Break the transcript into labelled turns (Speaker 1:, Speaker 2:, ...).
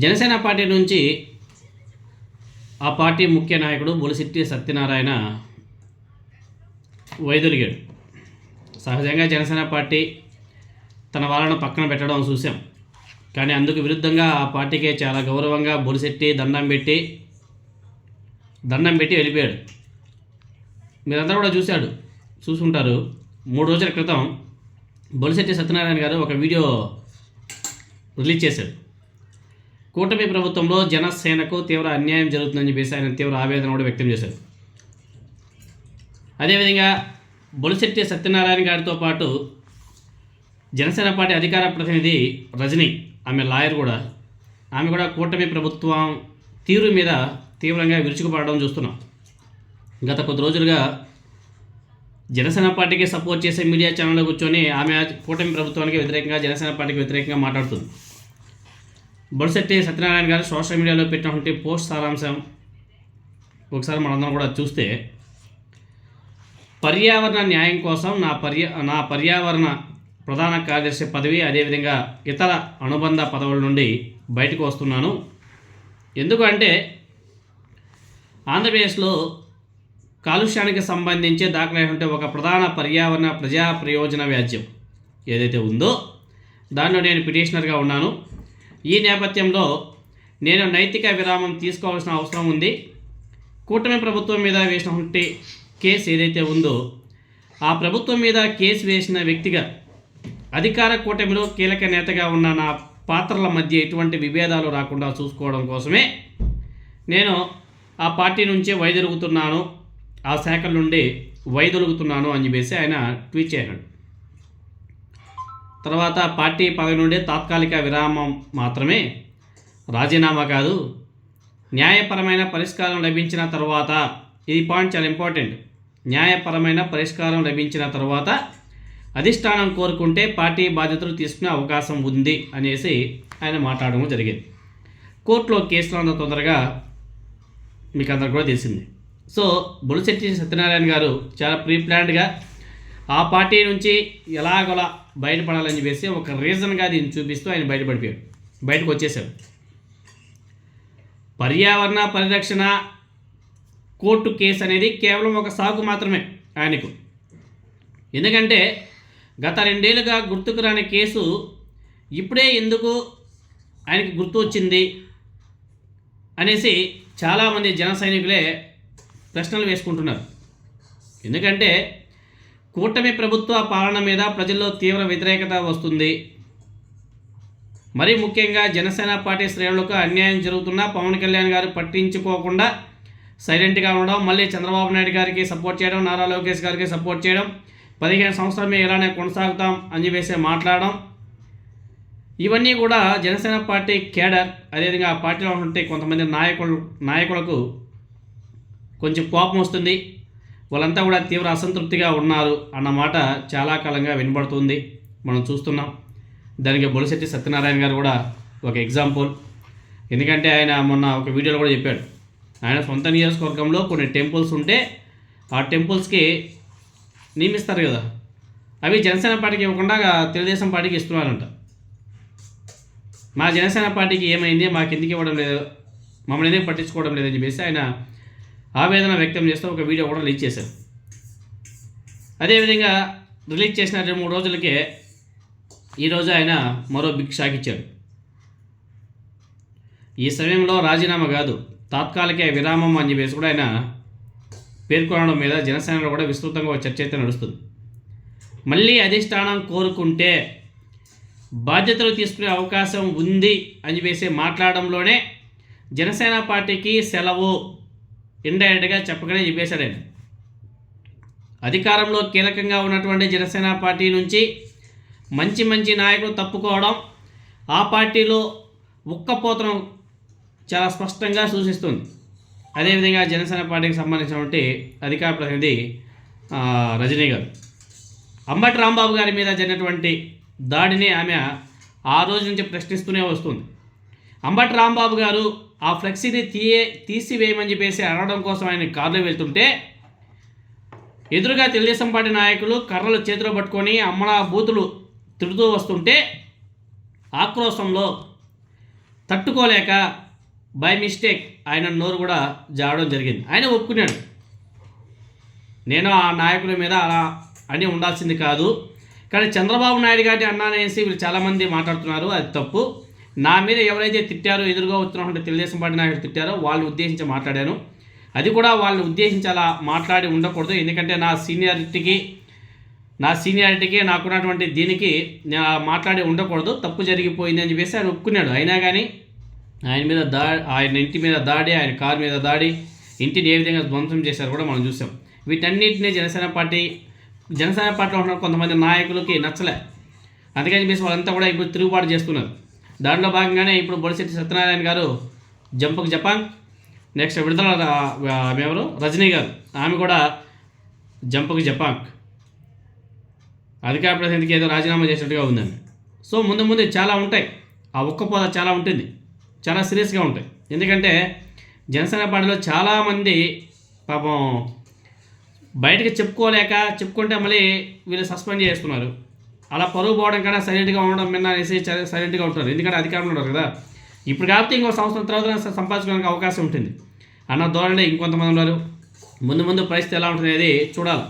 Speaker 1: Janasena party నుంచి ఆ party ముఖ్య నాయకుడు బొలిశెట్టి సత్యనారాయణ వైదొలిగాడు. సహజంగా జనసేన పార్టీ తన వాళ్ళను పక్కన పెట్టడం చూసాం. కానీ అందుకు విరుద్ధంగా ఆ పార్టీకే చాలా గౌరవంగా బొలిశెట్టి దండం పెట్టి వెళ్ళిపోయాడు. మీరందరూ కూడా చూసుంటారు. 3 రోజుల క్రితం బొలిశెట్టి సత్యనారాయణ గారు ఒక వీడియో రిలీజ్ చేశాడు. కూటమి ప్రభుత్వంలో జనసేనకు తీవ్ర అన్యాయం జరుగుతుందని చెప్పేసి ఆయన తీవ్ర ఆవేదన కూడా వ్యక్తం చేశారు. అదేవిధంగా బొలిశెట్టి సత్యనారాయణ గారితో పాటు జనసేన పార్టీ అధికార ప్రతినిధి రజనీ, ఆమె లాయర్ కూడా, ఆమె కూడా కూటమి ప్రభుత్వం తీరు మీద తీవ్రంగా విరుచుకుపడడం చూస్తున్నాం. గత కొద్ది రోజులుగా జనసేన పార్టీకి సపోర్ట్ చేసే మీడియా ఛానల్లో కూర్చొని ఆమె కూటమి ప్రభుత్వానికి వ్యతిరేకంగా, జనసేన పార్టీకి వ్యతిరేకంగా మాట్లాడుతుంది. బొలిశెట్టి సత్యనారాయణ గారు సోషల్ మీడియాలో పెట్టినటువంటి పోస్ట్ సారాంశం ఒకసారి మనందరం కూడా చూస్తే, పర్యావరణ న్యాయం కోసం నా పర్యావరణ ప్రధాన కార్యదర్శి పదవి, అదేవిధంగా ఇతర అనుబంధ పదవుల నుండి బయటకు వస్తున్నాను. ఎందుకంటే ఆంధ్రప్రదేశ్లో కాలుష్యానికి సంబంధించి దాఖలైనటువంటి ఒక ప్రధాన పర్యావరణ ప్రజా ప్రయోజన వ్యాజ్యం ఏదైతే ఉందో దానిలో నేను పిటిషనర్గా ఉన్నాను. ఈ నేపథ్యంలో నేను నైతిక విరామం తీసుకోవాల్సిన అవసరం ఉంది. కూటమి ప్రభుత్వం మీద వేసినటువంటి కేసు ఏదైతే ఉందో ఆ ప్రభుత్వం మీద కేసు వేసిన వ్యక్తిగా అధికార కూటమిలో కీలక నేతగా ఉన్న నా పాత్రల మధ్య ఎటువంటి విభేదాలు రాకుండా చూసుకోవడం కోసమే నేను ఆ పార్టీ నుంచే వైదొలుగుతున్నాను, ఆ శాఖల నుండి వైదొలుగుతున్నాను అని చెప్పేసి ఆయన ట్వీట్ చేశాడు. తర్వాత పార్టీ పదవి నుండి తాత్కాలిక విరామం మాత్రమే, రాజీనామా కాదు, న్యాయపరమైన పరిష్కారం లభించిన తర్వాత, ఈ పాయింట్ చాలా ఇంపార్టెంట్, న్యాయపరమైన పరిష్కారం లభించిన తర్వాత అధిష్టానం కోరుకుంటే పార్టీ బాధ్యతలు తీసుకునే అవకాశం ఉంది అనేసి ఆయన మాట్లాడడం జరిగింది. కోర్టులో కేసులు అంత తొందరగా మీకు అందరికి కూడా తెలిసింది. సో బొలిశెట్టి సత్యనారాయణ గారు చాలా ప్రీప్లాన్డ్గా ఆ పార్టీ నుంచి ఎలాగోలా బయటపడాలని చెప్పేసి ఒక రీజన్గా దీన్ని చూపిస్తూ ఆయన బయటకు వచ్చేసాడు. పర్యావరణ పరిరక్షణ కోర్టు కేసు అనేది కేవలం ఒక సాగు మాత్రమే ఆయనకు. ఎందుకంటే గత 2 ఏళ్ళుగా గుర్తుకు రాని కేసు ఇప్పుడే ఎందుకు ఆయనకి గుర్తు వచ్చింది అనేసి చాలామంది జన సైనికులే ప్రశ్నలు వేసుకుంటున్నారు. ఎందుకంటే కూటమి ప్రభుత్వ పాలన మీద ప్రజల్లో తీవ్ర వ్యతిరేకత వస్తుంది. మరీ ముఖ్యంగా జనసేన పార్టీ శ్రేణులకు అన్యాయం జరుగుతున్నా పవన్ కళ్యాణ్ గారు పట్టించుకోకుండా సైలెంట్గా ఉండడం, మళ్ళీ చంద్రబాబు నాయుడు గారికి సపోర్ట్ చేయడం, నారా లోకేష్ గారికి సపోర్ట్ చేయడం, 15 సంవత్సరాలు ఇలానే కొనసాగుతాం అని చెప్పేసి మాట్లాడడం, ఇవన్నీ కూడా జనసేన పార్టీ కేడర్, అదేవిధంగా ఆ పార్టీలో ఉంటే కొంతమంది నాయకులకు కొంచెం కోపం వస్తుంది. వాళ్ళంతా కూడా తీవ్ర అసంతృప్తిగా ఉన్నారు అన్నమాట చాలా కాలంగా వినబడుతుంది, మనం చూస్తున్నాం. దానికి బొలిశెట్టి సత్యనారాయణ గారు కూడా ఒక ఎగ్జాంపుల్. ఎందుకంటే ఆయన మొన్న ఒక వీడియోలో కూడా చెప్పాడు, ఆయన సొంత నియోజకవర్గంలో కొన్ని టెంపుల్స్ ఉంటే ఆ టెంపుల్స్కి నియమిస్తారు కదా, అవి జనసేన పార్టీకి ఇవ్వకుండా తెలుగుదేశం పార్టీకి ఇస్తున్నారంట. మా జనసేన పార్టీకి ఏమైంది, మాకు ఎందుకు ఇవ్వడం లేదు, మమ్మల్ని ఎందుకు పట్టించుకోవడం లేదని చెప్పేసి ఆయన ఆవేదన వ్యక్తం చేస్తూ ఒక వీడియో కూడా రిలీజ్ చేశారు. అదేవిధంగా రిలీజ్ చేసిన 2-3 రోజులకే ఈరోజు ఆయన మరో బిగ్ షాక్ ఇచ్చాడు. ఈ సమయంలో రాజీనామా కాదు, తాత్కాలిక విరామం అని చెప్పేసి కూడా ఆయన పేర్కొనడం మీద జనసేనలో కూడా విస్తృతంగా ఒక చర్చ అయితే నడుస్తుంది. మళ్ళీ అధిష్టానం కోరుకుంటే బాధ్యతలు తీసుకునే అవకాశం ఉంది అని చెప్పేసి మాట్లాడడంలోనే జనసేన పార్టీకి సెలవు ఇండైరెక్ట్గా చెప్పగానే చెప్పేశాడు ఆయన. అధికారంలో కీలకంగా ఉన్నటువంటి జనసేన పార్టీ నుంచి మంచి నాయకులు తప్పుకోవడం ఆ పార్టీలో ఉక్కపోతను చాలా స్పష్టంగా సూచిస్తుంది. అదేవిధంగా జనసేన పార్టీకి సంబంధించినటువంటి అధికార ప్రతినిధి రజనీ గారు అంబటి రాంబాబు గారి మీద జరిగినటువంటి దాడిని ఆమె ఆ రోజు నుంచి ప్రశ్నిస్తూనే వస్తుంది. అంబటి రాంబాబు గారు ఆ ఫ్లెక్సీని తీసివేయమని చెప్పేసి అడగడం కోసం ఆయన కారులో వెళ్తుంటే ఎదురుగా తెలుగుదేశం పార్టీ నాయకులు కర్రలు చేతిలో పట్టుకొని అమ్మడా బూతులు తిడుతూ వస్తుంటే ఆక్రోశంలో తట్టుకోలేక బై మిస్టేక్ ఆయన నోరు కూడా జారడం జరిగింది. ఆయన ఒప్పుకున్నాడు, నేను ఆ నాయకుల మీద అలా అని ఉండాల్సింది కాదు, కానీ చంద్రబాబు నాయుడు గారిని అన్నానేసి వీళ్ళు చాలామంది మాట్లాడుతున్నారు, అది తప్పు. నా మీద ఎవరైతే తిట్టారో, ఎదురుగా వచ్చినటువంటి తెలుగుదేశం పార్టీ నాయకులు తిట్టారో వాళ్ళని ఉద్దేశించి మాట్లాడాను. అది కూడా వాళ్ళని ఉద్దేశించి అలా మాట్లాడి ఉండకూడదు, ఎందుకంటే నా సీనియారిటీకి నాకున్నటువంటి దీనికి మాట్లాడి ఉండకూడదు, తప్పు జరిగిపోయింది అని చెప్పేసి ఆయన ఒప్పుకున్నాడు. అయినా కానీ ఆయన ఇంటి మీద దాడి, ఆయన కారు మీద దాడి, ఇంటిని ఏ విధంగా ధ్వంసం చేశారు కూడా మనం చూసాం. వీటన్నిటినీ జనసేన పార్టీలో ఉన్న కొంతమంది నాయకులకి నచ్చలే, అందుకని చెప్పేసి వాళ్ళంతా కూడా ఇప్పుడు తిరుగుబాటు చేస్తున్నారు. దాంట్లో భాగంగానే ఇప్పుడు బొలిశెట్టి సత్యనారాయణ గారు జంపకు జపాన్, నెక్స్ట్ విడుదల ఎవరు రజనీ గారు, ఆమె కూడా జంపకు జపాన్ అధికార ప్రతినిధికి ఏదో రాజీనామా చేసినట్టుగా ఉందండి. సో ముందు చాలా ఉంటాయి, ఆ ఒక్కపోద చాలా ఉంటుంది, చాలా సీరియస్గా ఉంటాయి. ఎందుకంటే జనసేన పార్టీలో చాలామంది పాపం బయటకు చెప్పుకుంటే మళ్ళీ వీళ్ళు సస్పెండ్ చేస్తున్నారు. అలా పరువు పోవడం కన్నా సైలెంట్గా ఉండడం మీద అనేసి సైలెంట్గా ఉంటారు, ఎందుకంటే అధికారంలో ఉన్నారు కదా. ఇప్పుడు కాబట్టి ఇంకో సంవత్సరం తర్వాత సంపాదించుకోవడానికి అవకాశం ఉంటుంది అన్న ధోరణిలో ఇంకొంతమంది ఉన్నారు. ముందు పరిస్థితి ఎలా ఉంటుంది అనేది చూడాలి.